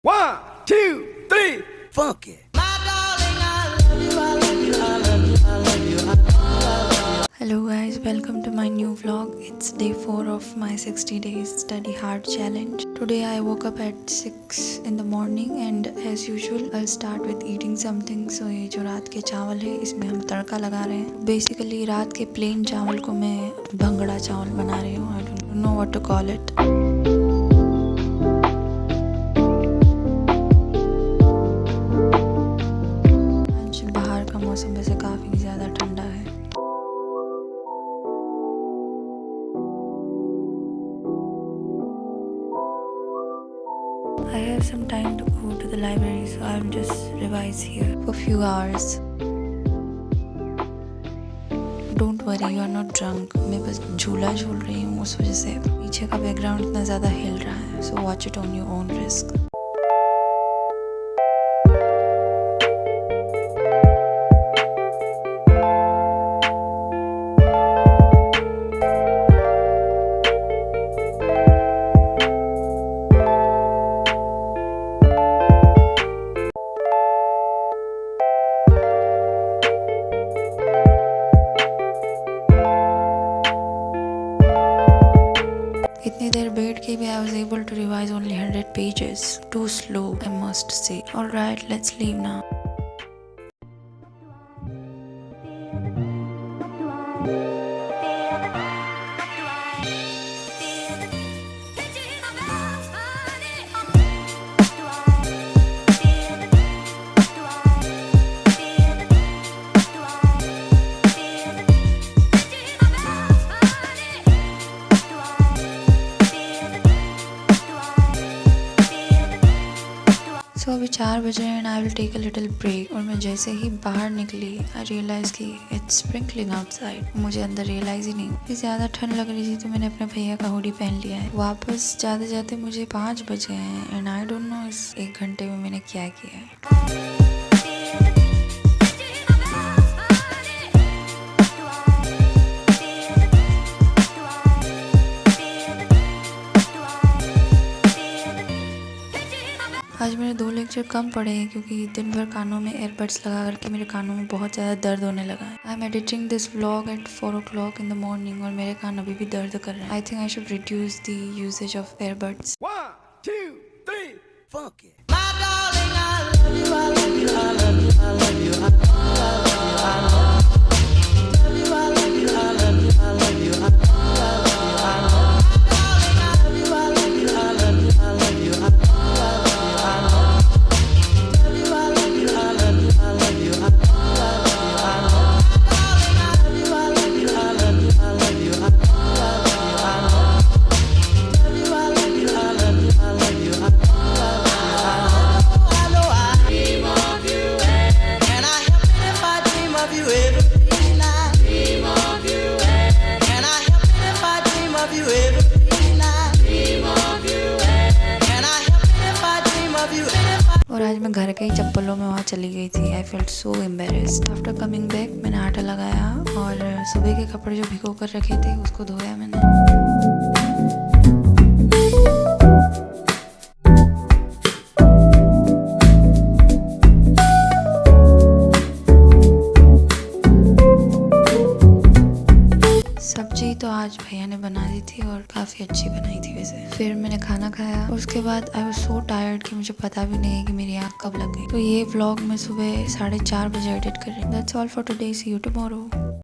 One, two, three, funk it. Hello guys, welcome to my new vlog. It's day 4 of my 60 days study hard challenge. Today I woke up at 6 in the morning and as usual I'll start with eating something. So ये जो रात के चावल है इसमें हम तड़का लगा रहे हैं. Basically रात के plain चावल को मैं भंगड़ा चावल बना रही हूँ. I don't know what to call it. आज बाहर का मौसम वैसे काफ़ी ज़्यादा ठंडा है. I have some time to go to the library, so I'll just revise here for a few hours. Don't worry, you are not drunk. मैं बस झूला झूल रही हूँ, उस वजह से पीछे का बैकग्राउंड इतना ज़्यादा हिल रहा है. So watch it on your own risk. इतनी देर बैठ के भी I was able to revise only 100 pages. Too slow, I must say. Alright, let's leave now. तो अभी 4 बजे and I will take a little break. और मैं जैसे ही बाहर निकली आई रियलाइज कि इट्स स्प्रिंकलिंग आउटसाइड. मुझे अंदर रियलाइज ही नहीं कि ज़्यादा ठंड लग रही थी तो मैंने अपने भैया का हुडी पहन लिया है. वापस जाते जाते मुझे 5 बजे हैं एंड आई डोंट नो इस 1 घंटे में मैंने क्या किया है. आज मैंने 2 लेक्चर कम पढ़े हैं क्योंकि दिन भर कानों में एयरबड्स लगा करके मेरे कानों में बहुत ज़्यादा दर्द होने लगा है. I am editing this vlog at 4 o'clock in the morning और मेरे कान अभी भी दर्द कर रहे हैं. I think I should reduce the usage of airbuds. 1, 2, 3, funk it. और आज मैं घर के ही चप्पलों में वहाँ चली गई थी. I felt so embarrassed. After coming back मैंने आटा लगाया और सुबह के कपड़े जो भिगो कर रखे थे उसको धोया मैंने. सब्जी तो आज भैया ने बना दी थी और काफ़ी अच्छी बनाई थी वैसे. फिर मैंने खाना खाया और उसके बाद आई वाज सो टायर्ड कि मुझे पता भी नहीं है कि मेरी आँख कब लग गई. तो ये व्लॉग मैं सुबह 4:30 बजे एडिट कर रही हूँ. That's all for today. See you tomorrow.